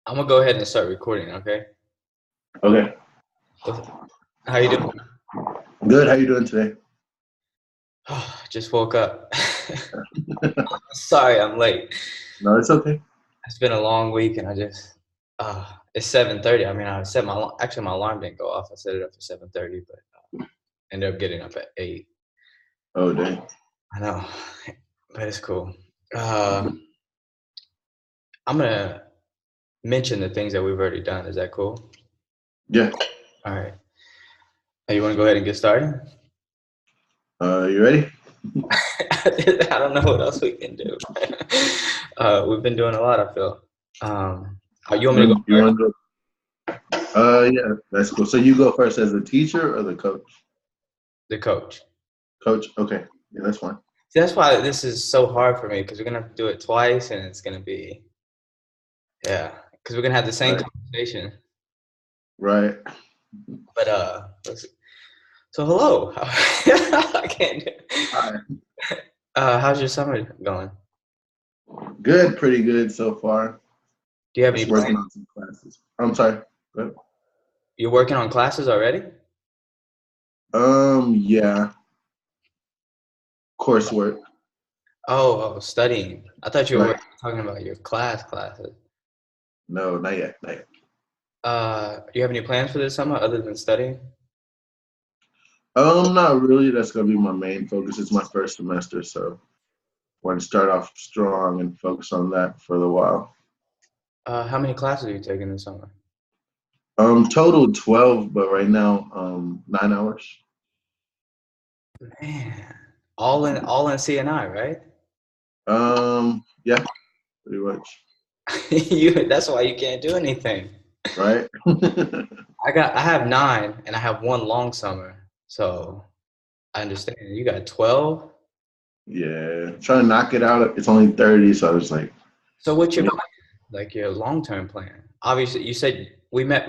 I'm gonna go ahead and start recording, okay? Okay. How you doing? Good. How you doing today? Just woke up. Sorry, I'm late. No, it's okay. It's been a long week, and it's 7:30. I mean, I set actually my alarm didn't go off. I set it up for 7:30, but ended up getting up at 8. Oh, dang. I know, but it's cool. Uh, I'm gonna mention the things that we've already done. Is that cool? Yeah. All right. You want to go ahead and get started? You ready? I don't know what else we can do. We've been doing a lot, I feel. You want me to go You first? want to go? Yeah, that's cool. So you go first as the teacher or the coach? The coach. Coach. Okay. Yeah, that's fine. See, that's why this is so hard for me because we're gonna have to do it twice, and it's gonna be because we're gonna have the same Right. conversation. Right. But so hello. I can't. Hi. How's your summer going? Good. Pretty good so far. Do you have any Just plans? working on some classes. I'm sorry. Good. You're working on classes already? Yeah. Coursework. Oh, studying. I thought you were Right. talking about your classes. No, not yet. Not yet. Do you have any plans for this summer other than studying? Not really. That's gonna be my main focus. It's my first semester, so want to start off strong and focus on that for a while. How many classes are you taking this summer? Total 12, but right now, 9 hours. Man, all in CNI, right? Yeah, pretty much. That's why you can't do anything. Right? I have 9 and I have one long summer. So I understand. You got 12? Yeah, trying to knock it out. It's only 30, so I was like, So what's your you know, plan? Like your long-term plan? Obviously, you said we met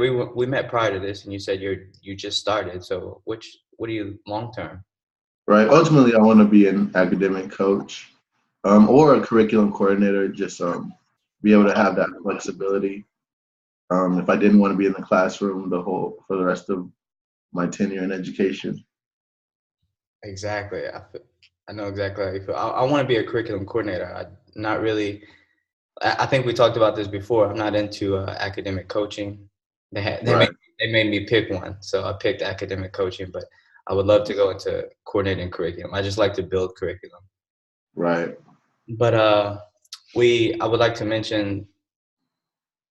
prior to this and you said you just started. So what are you long-term? right? Ultimately, I want to be an academic coach, or a curriculum coordinator. Just be able to have that flexibility. If I didn't want to be in the classroom for the rest of my tenure in education. Exactly. I know exactly how you feel. I want to be a curriculum coordinator. Not really. I think we talked about this before. I'm not into academic coaching. They had Right. they made me pick one, so I picked academic coaching. But I would love to go into coordinating curriculum. I just like to build curriculum. Right. But I would like to mention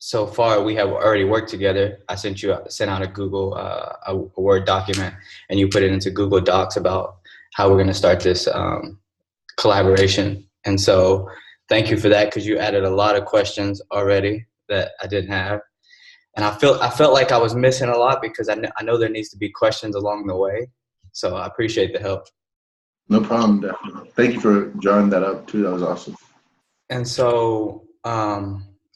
so far we have already worked together. I sent out a Google a Word document, and you put it into Google Docs about how we're going to start this collaboration. And so thank you for that because you added a lot of questions already that I didn't have. And I felt like I was missing a lot because I know there needs to be questions along the way. So I appreciate the help. No problem. Definitely. Thank you for drawing that up too. That was awesome. And so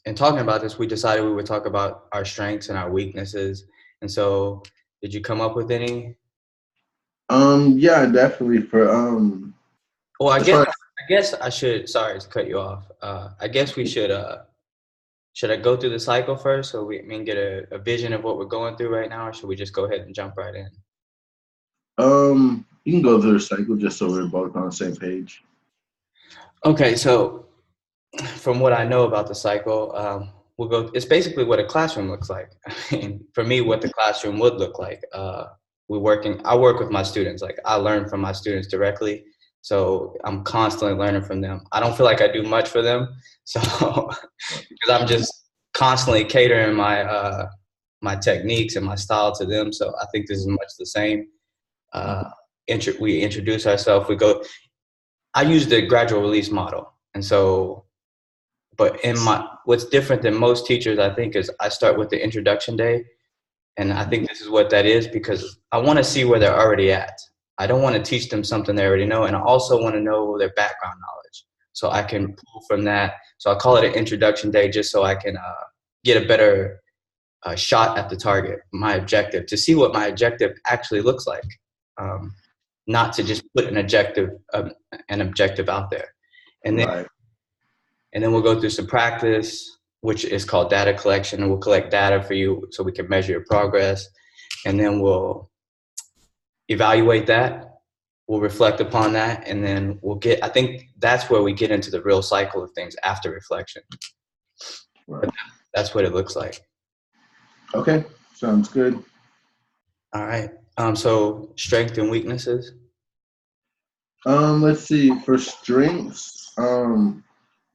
in talking about this, we decided we would talk about our strengths and our weaknesses. And so did you come up with any? Yeah, definitely for Well, I as guess far I guess I should. Sorry to cut you off. I guess we should. Should I go through the cycle first so we can get a vision of what we're going through right now, or should we just go ahead and jump right in? you can go through the cycle just so we're both on the same page. Okay, so from what I know about the cycle, we'll go. It's basically what a classroom looks like. I mean, for me, what the classroom would look like. I work with my students. Like I learn from my students directly, so I'm constantly learning from them. I don't feel like I do much for them, so because I'm just constantly catering my techniques and my style to them. So I think this is much the same. Uh, we introduce ourselves. We go. I use the gradual release model, and so but what's different than most teachers, I think, is I start with the introduction day, and I think this is what that is because I want to see where they're already at. I don't want to teach them something they already know, and I also want to know their background knowledge so I can pull from that. So I call it an introduction day just so I can get a better shot at the target, my objective, to see what my objective actually looks like, um, not to just put an objective out there, and then Right. and then we'll go through some practice. which is called data collection. And we'll collect data for you so we can measure your progress. And then we'll evaluate that. We'll reflect upon that. And then I think that's where we get into the real cycle of things after reflection. Right. That's what it looks like. Okay, sounds good. All right. So strengths and weaknesses. Let's see. For strengths,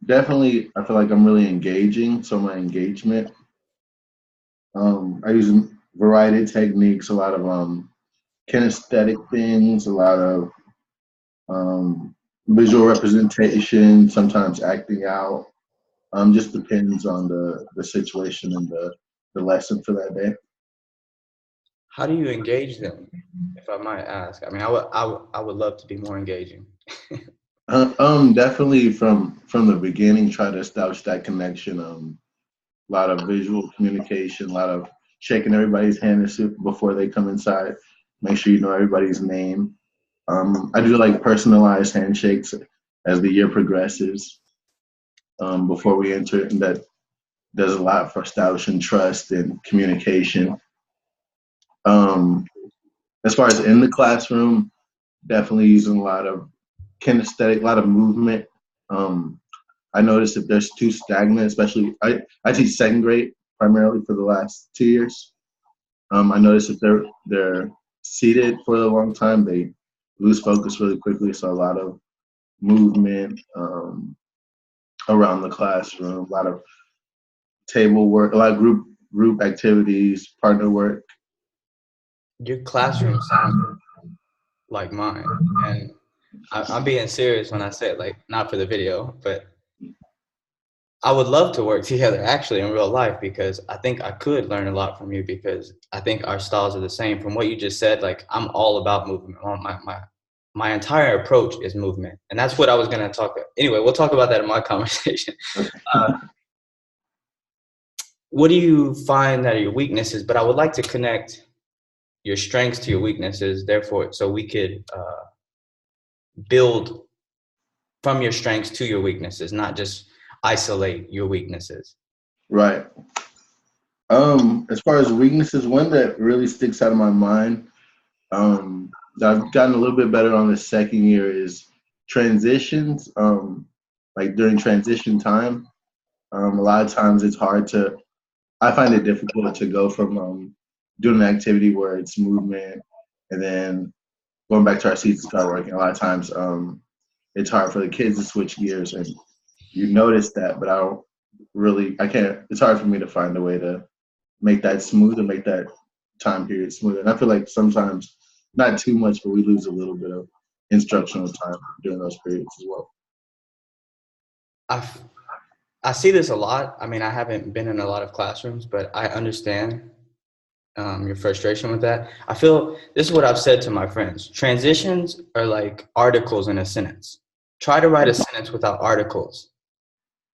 definitely I feel like I'm really engaging. So my engagement. I use a variety of techniques, a lot of kinesthetic things, a lot of visual representation, sometimes acting out. Just depends on the situation and the lesson for that day. How do you engage them, if I might ask? I mean, I would love to be more engaging. Definitely from the beginning, try to establish that connection. A lot of visual communication, a lot of shaking everybody's hand before they come inside. Make sure you know everybody's name. I do like personalized handshakes as the year progresses before we enter, and that does a lot for establishing trust and communication. Um, as far as in the classroom, definitely using a lot of kinesthetic, a lot of movement. I noticed if there's too stagnant, especially I teach second grade primarily for the last 2 years. I noticed if they're seated for a long time, they lose focus really quickly. So a lot of movement around the classroom, a lot of table work, a lot of group activities, partner work. Your classroom sounds like mine, and I'm being serious when I say it, like not for the video, but I would love to work together actually in real life because I think I could learn a lot from you because I think our styles are the same. From what you just said, like I'm all about movement. My entire approach is movement, and that's what I was gonna talk about. Anyway, we'll talk about that in my conversation. What do you find that are your weaknesses? But I would like to connect your strengths to your weaknesses, therefore, so we could build from your strengths to your weaknesses, not just isolate your weaknesses. Right. As far as weaknesses, one that really sticks out of my mind, that I've gotten a little bit better on the second year is transitions. Like during transition time, a lot of times it's hard to. I find it difficult to go from doing an activity where it's movement and then going back to our seats and start working. A lot of times, it's hard for the kids to switch gears, and you notice that, but I can't. It's hard for me to find a way to make that smooth and make that time period smoother. And I feel like sometimes, not too much, but we lose a little bit of instructional time during those periods as well. I see this a lot. I mean, I haven't been in a lot of classrooms, but I understand your frustration with that. I feel this is what I've said to my friends. Transitions are like articles in a sentence. Try to write a sentence without articles.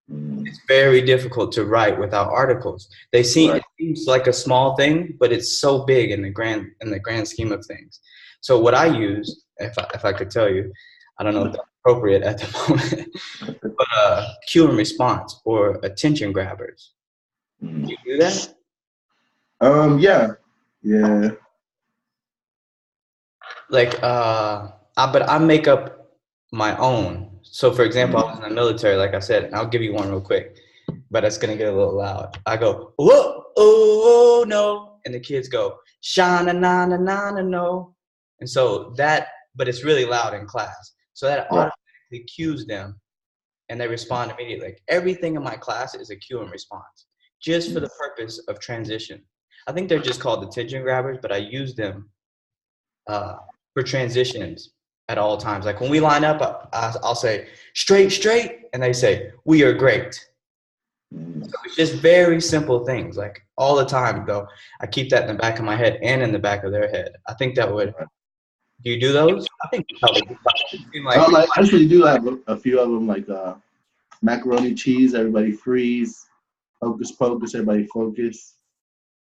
It's very difficult to write without articles. It seems like a small thing, but it's so big in the grand scheme of things. So what I use, if I could tell you, I don't know if that's appropriate at the moment, but cue and response or attention grabbers. Do you do that? Yeah. Like, but I make up my own. So, for example, I was in the military, like I said, and I'll give you one real quick, but it's gonna get a little loud. I go, whoa, oh no, and the kids go, shana na na na na no, and so that, but it's really loud in class, so that automatically cues them, and they respond immediately. Like everything in my class is a cue and response, just for the purpose of transition. I think they're just called attention grabbers, but I use them for transitions at all times. Like when we line up, I'll say straight, and they say we are great. So it's just very simple things. Like all the time, though, I keep that in the back of my head and in the back of their head. I think that would. Do you do those? I think you probably do. I actually do have a few of them, like macaroni cheese. Everybody freeze. Hocus pocus. Everybody focus.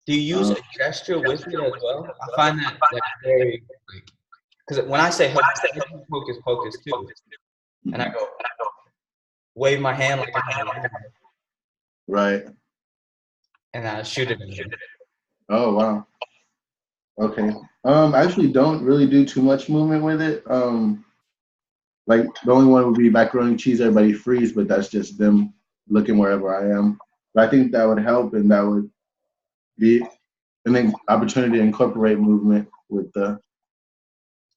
Do you use a gesture with it as well? I find that like very, because when I say hocus pocus too, and I go wave my hand like I'm right. and I shoot it at them. Oh wow. Okay. I actually don't really do too much movement with it. Like the only one would be macaroni and cheese. Everybody freeze, but that's just them looking wherever I am. But I think that would help, and that would be an opportunity to incorporate movement with the.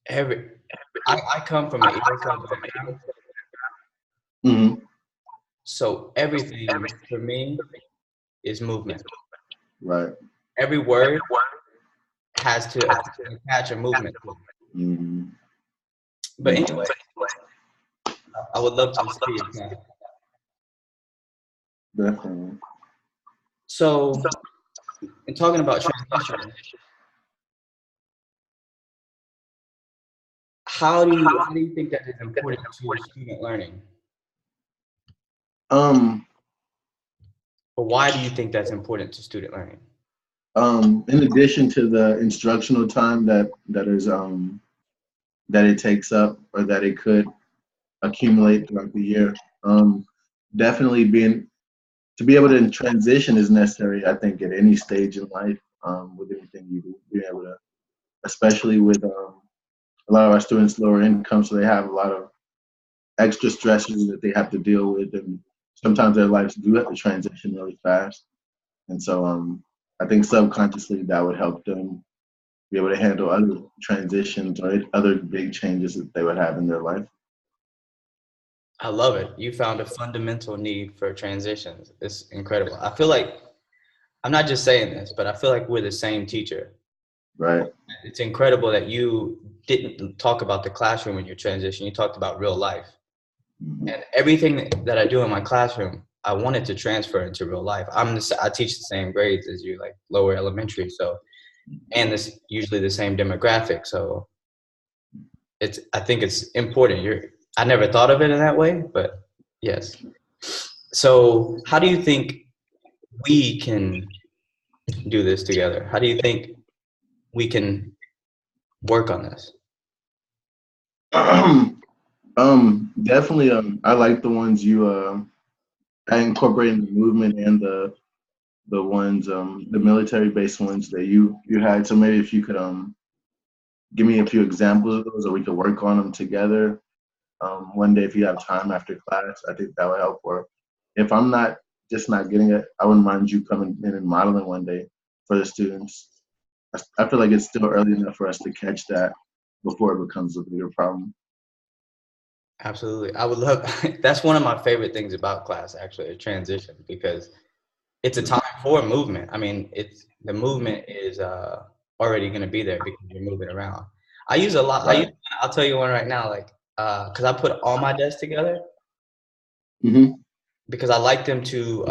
Every I come from an ESL background, Mhm. so everything for me is movement. Right. Every word has to attach a movement to it. Mhm. But Makes anyway, sense. I would love to see your class. Definitely. So, in talking about transition, how do you think that is important to student learning? Um, Or why do you think that's important to student learning? in addition to the instructional time that it takes up or that it could accumulate throughout the year, um, definitely being to be able to transition is necessary. I think at any stage in life, with anything you do, being able to, especially with a lot of our students lower income, so they have a lot of extra stresses that they have to deal with, and sometimes their lives do have to transition really fast. And so, I think subconsciously that would help them be able to handle other transitions or other big changes that they would have in their life. I love it. You found a fundamental need for transitions. It's incredible. I feel like I'm not just saying this, but I feel like we're the same teacher. Right. It's incredible that you didn't talk about the classroom in your transition. You talked about real life. Mhm. And everything that I do in my classroom, I wanted to transfer into real life. I teach the same grades as you, like lower elementary. So, and this usually the same demographic. So I think it's important. I never thought of it in that way, but yes. So how do you think we can do this together? How do you think we can work on this? Definitely. I like the ones you I incorporated the movement and the ones the military based ones that you had. So maybe if you could give me a few examples of those, or we could work on them together. One day if you have time after class, I think that would help. Or if I'm not getting it, I wouldn't mind you coming in and modeling one day for the students. I feel like it's still early enough for us to catch that before it becomes a bigger problem. Absolutely. I would love that's one of my favorite things about class, actually, a transition, because it's a time for movement. I mean, it's the movement is already going to be there because you're moving around. I use a lot. Right. I'll tell you one right now, like because I put all my desks together Hmm. because I like them to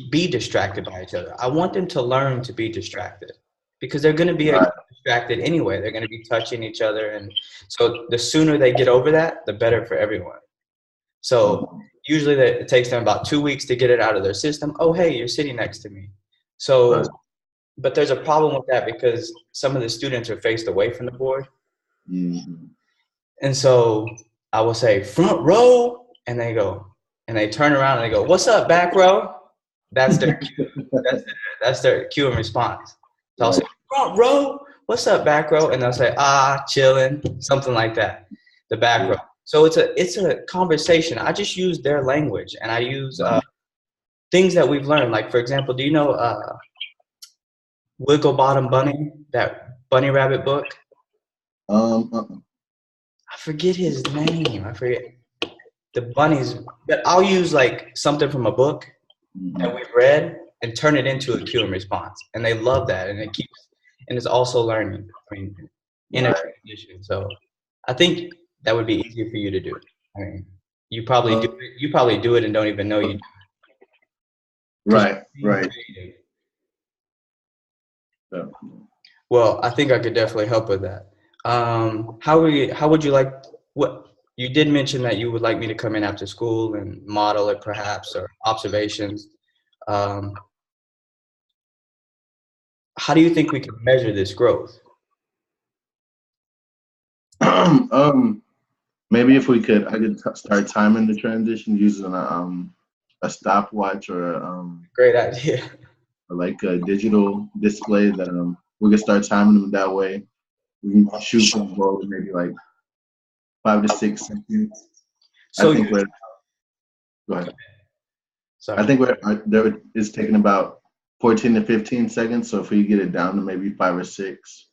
be distracted by each other. I want them to learn to be distracted because they're going to be Right. distracted anyway. They're going to be touching each other, and so the sooner they get over that, the better for everyone. So Mhm. usually it takes them about 2 weeks to get it out of their system. Oh, hey, you're sitting next to me. So, Right. but there's a problem with that because some of the students are faced away from the board. Mhm. And so I will say front row, and they turn around and they go, "What's up, back row?" That's their cue. That's their cue and response. So I'll say, Right. "Front row, what's up, back row?" And they'll say, "Ah, chilling," something like that. The back Yeah. row. So it's a conversation. I just use their language, and I use Right. things that we've learned. Like for example, do you know Wiggle Bottom Bunny, that Bunny Rabbit book? Uh-uh. I forget his name. I forget the bunnies, but I'll use like something from a book that Mhm. we've read and turn it into a cue and response, and they love that, and it's also learning. I mean, in a Right. transition. So I think that would be easier for you to do. I mean, you probably do Uh, it. You probably do it and don't even know you do because right. you're being Right. creative. Yeah. Well, I think I could definitely help with that. How would you like what you did mention that you would like me to come in after school and model it perhaps or observations. Um, how do you think we can measure this growth? um, Maybe if I could start timing the transition using a stopwatch or Great idea. like a digital display that we can start timing them that way. We can shoot for the goal in maybe like 5 to 6 seconds. I So, think we're go ahead. I sorry. think we're there is taking about 14 to 15 seconds. So if we get it down to maybe 5 or 6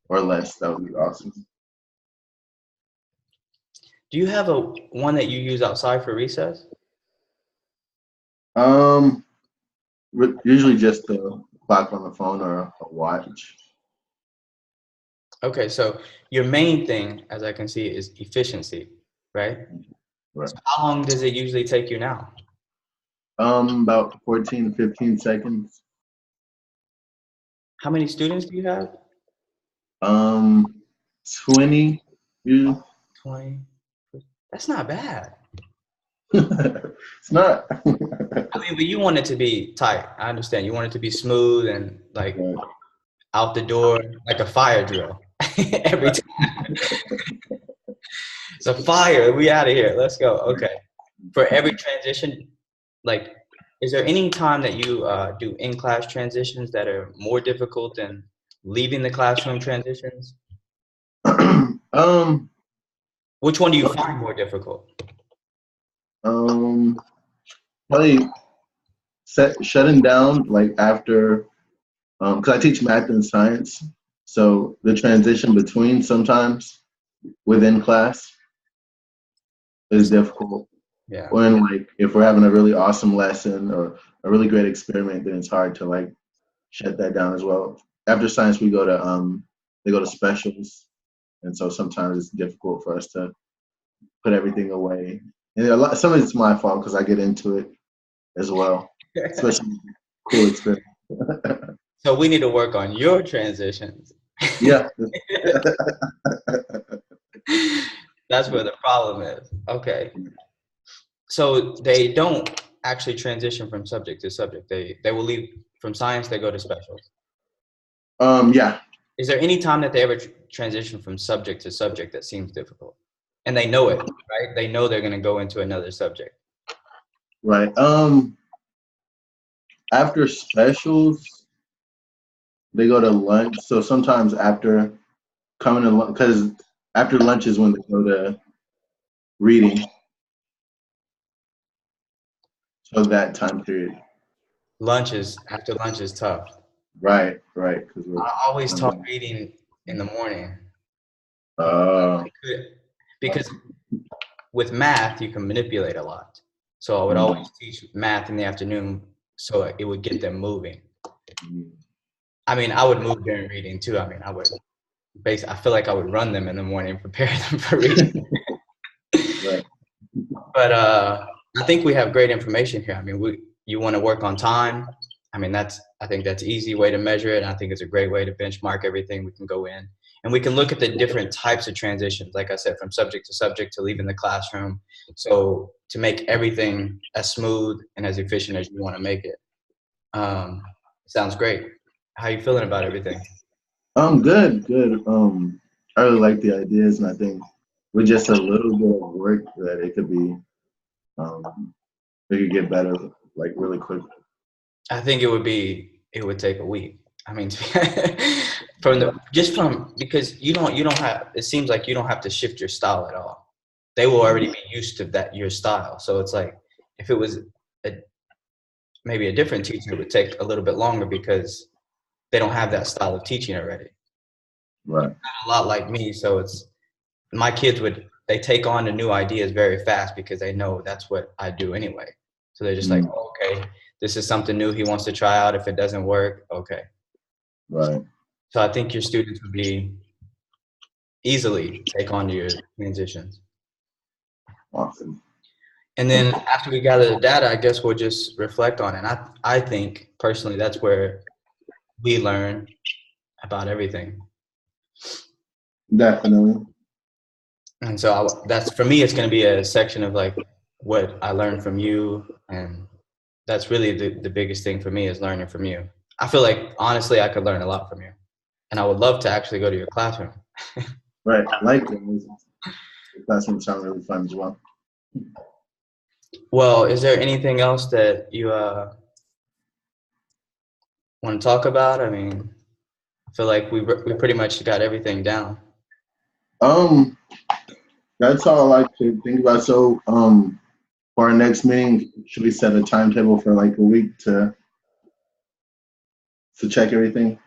or less, that would be awesome. Do you have a one that you use outside for recess? Um, Usually just the clock on the phone or a watch. Okay, so your main thing, as I can see, is efficiency, right? Right. So how long does it usually take you now? About 14 to 15 seconds. How many students do you have? Um, 20 usually. 20. That's not bad. It's not. I mean, but you want it to be tight. I understand. You want it to be smooth and like Right. out the door, like a fire drill every time. It's a fire. We out of here. Let's go. Okay. For every transition, like, is there any time that you do in-class transitions that are more difficult than leaving the classroom transitions? um, Which one do you find more difficult? um, Probably shutting down like after, because I teach math and science, so the transition between sometimes within class is difficult. Yeah. When like if we're having a really awesome lesson or a really great experiment, then it's hard to like shut that down as well. After science, we go to they go to specials, and so sometimes it's difficult for us to put everything away. And some of it's my fault because I get into it as well, especially cool experience. So we need to work on your transitions. Yeah. That's where the problem is. Okay. So they don't actually transition from subject to subject. They will leave from science, they go to specials. Yeah. Is there any time that they ever transition from subject to subject that seems difficult? And they know it, right? They know they're going to go into another subject. Right. After specials, they go to lunch. So sometimes after coming to lunch, because after lunch is when they go to reading. So that time period. After lunch is tough. Right. Right. Because we're. I always taught reading in the morning Uh. because with math, you can manipulate a lot. So I would always teach math in the afternoon so it would get them moving. I mean, I would move during reading too. I mean, I feel like I would run them in the morning, prepare them for reading. Right. But I think we have great information here. I mean, you want to work on time. I mean, I think that's an easy way to measure it. And I think it's a great way to benchmark everything. We can go in and we can look at the different types of transitions, like I said, from subject to leaving the classroom. So to make everything as smooth and as efficient as you want to make it. Sounds great. How you feeling about everything? Good. Good. I really like the ideas, and I think with just a little bit of work, that it could be, it could get better like really quick. I think it would take a week. I mean, because you don't have, it seems like you don't have to shift your style at all. They will already be used to your style. So it's like, if it was maybe a different teacher, it would take a little bit longer because they don't have that style of teaching already. Right. A lot like me. So my kids they take on the new ideas very fast because they know that's what I do anyway. So they're just like, oh, okay, this is something new he wants to try out. If it doesn't work, okay. Right. So I think your students would be easily take on to your transitions. Awesome. And then after we gather the data, I guess we'll just reflect on it. And I think personally that's where we learn about everything. Definitely. And so that's, for me, it's going to be a section of like what I learned from you. And that's really the biggest thing for me is learning from you. I feel like, honestly, I could learn a lot from you. And I would love to actually go to your classroom. Right. Likewise. The classroom sounds really fun as well. Well, is there anything else that you Want to talk about? I mean, I feel like we pretty much got everything down. Um, that's all I could think about. So, for our next meeting, should we set a timetable for like a week to check everything?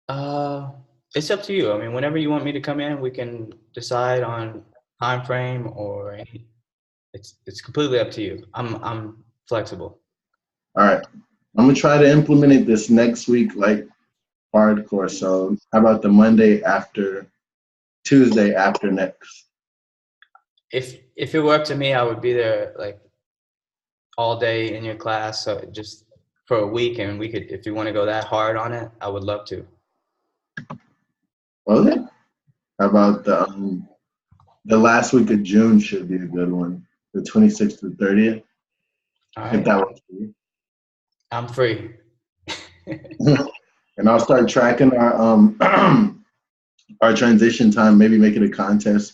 Uh, it's up to you. I mean, whenever you want me to come in, we can decide on time frame or any. It's completely up to you. I'm flexible. All right. I'm gonna try to implement it this next week, like hardcore. So, how about the Monday after Tuesday after next? If it were up to me, I would be there like all day in your class. So just for a week, and we could, if you want to go that hard on it, I would love to. Okay. How about the last week of June should be a good one, the 26th to 30th, All if right, that works for you. I'm free. And I'll start tracking our our transition time. Maybe make it a contest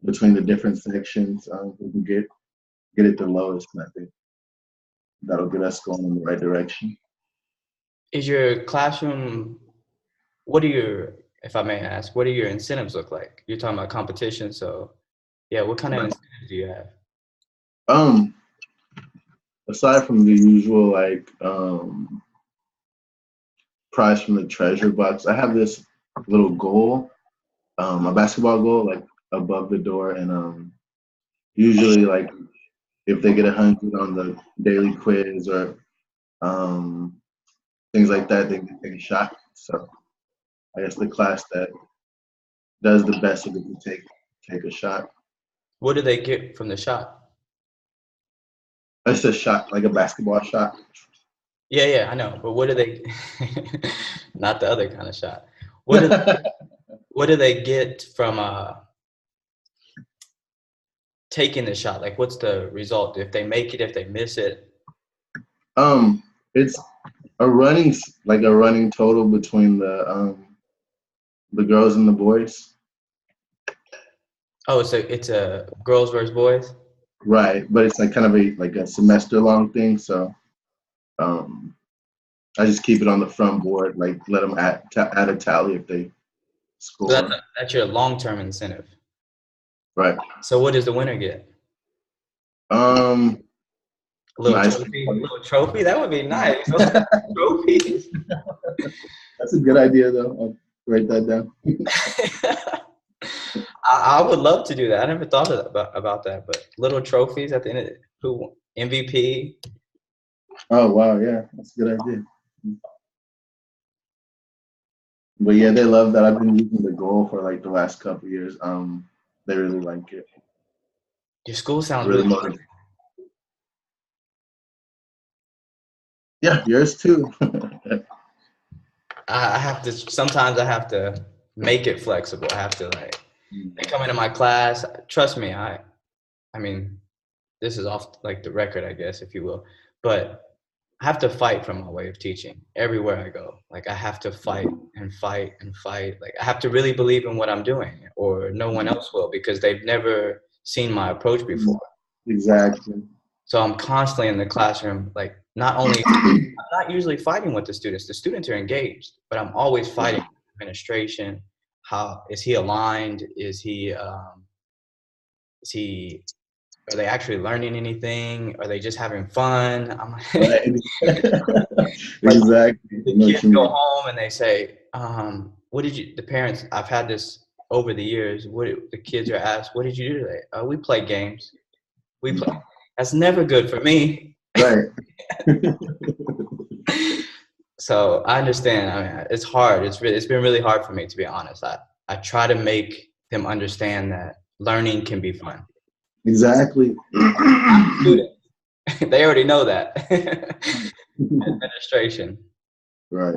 between the different sections. We can get it the lowest, and I think that'll get us going in the right direction. Is your classroom? What are your, if I may ask, what do your incentives look like? You're talking about competition, so yeah. What kind of incentives do you have? Um, Aside from the usual like prize from the treasure box, I have this little goal, a basketball goal, like above the door, and usually like if they get 100 on the daily quiz or um, things like that, they can take a shot. So I guess the class that does the best of it can take a shot. What do they get from the shot? It's a shot, like a basketball shot. Yeah, yeah, I know. But what do they? Not the other kind of shot. What do what do they get from taking the shot? Like, what's the result? If they make it, if they miss it? It's like a running total between the girls and the boys. Oh, it's a girls versus boys. Right, but it's like kind of a semester long thing. So um, I just keep it on the front board, like let them add a tally if they So that's score. that's your long term incentive. Right. So what does the winner get? Um, A an little ice cream trophy? A party. little trophy? That would be nice. Trophies. That's a good idea, though. I'll write that down. I would love to do that. I never thought about that, but little trophies at the end of it. Who MVP? Oh wow, yeah, that's a good idea. But yeah, they love that. I've been using the goal for like the last couple of years. They really like it. Your school sounds Really really. motivated. Yeah, yours too. I have to. Sometimes I have to make it flexible. I have to like. They come into my class. Trust me. I mean, this is off like the record, I guess, if you will. But I have to fight for my way of teaching everywhere I go. Like I have to fight and fight and fight. Like I have to really believe in what I'm doing, or no one else will because they've never seen my approach before. Exactly. So I'm constantly in the classroom, like I'm not usually fighting with the students. The students are engaged, but I'm always fighting with administration. How is he aligned? Is he are they actually learning anything? Are they just having fun? I'm like, Right. like Exactly. I the know what kids you go mean. home and they say, what did you, the parents, I've had this over the years, the kids are asked, what did you do today? We play games. We play. That's never good for me. Right. So I understand. I mean, it's hard. It's been really hard for me, to be honest. I try to make them understand that learning can be fun. Exactly. Students, they already know that. Administration. Right.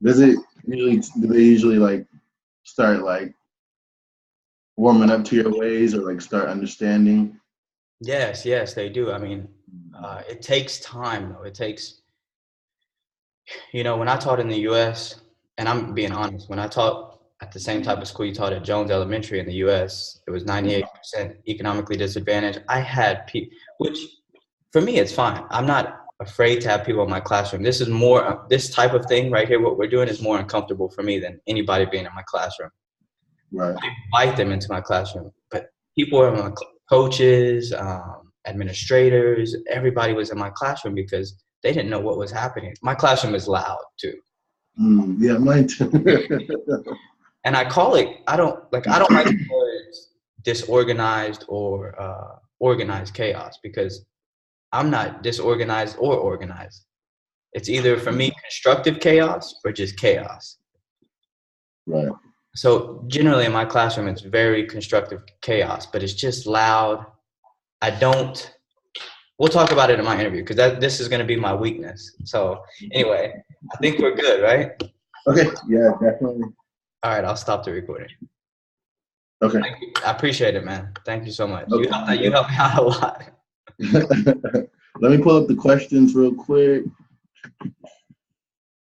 Does it usually do they usually like start like warming up to your ways or like start understanding? Yes, yes, they do. I mean, it takes time, though. It takes, when I taught in the U.S., and I'm being honest, when I taught at the same type of school you taught at Jones Elementary in the U.S., it was 98% economically disadvantaged. I had people, which for me, it's fine. I'm not. afraid to have people in my classroom. This is more, this type of thing right here, what we're doing is more uncomfortable for me than anybody being in my classroom. Right. I invite them into my classroom, but people are my coaches, administrators, everybody was in my classroom because they didn't know what was happening. My classroom is loud too. Yeah, mine too. And I call it, I don't like the words disorganized or organized chaos because I'm not disorganized or organized. It's either for me constructive chaos or just chaos. Right. So generally in my classroom, it's very constructive chaos, but it's just loud. We'll talk about it in my interview because this is going to be my weakness. So anyway, I think we're good, right? Okay. Yeah, definitely. All right, I'll stop the recording. Okay. Thank you. I appreciate it, man. Thank you so much. Okay. You helped me out a lot. Let me pull up the questions real quick.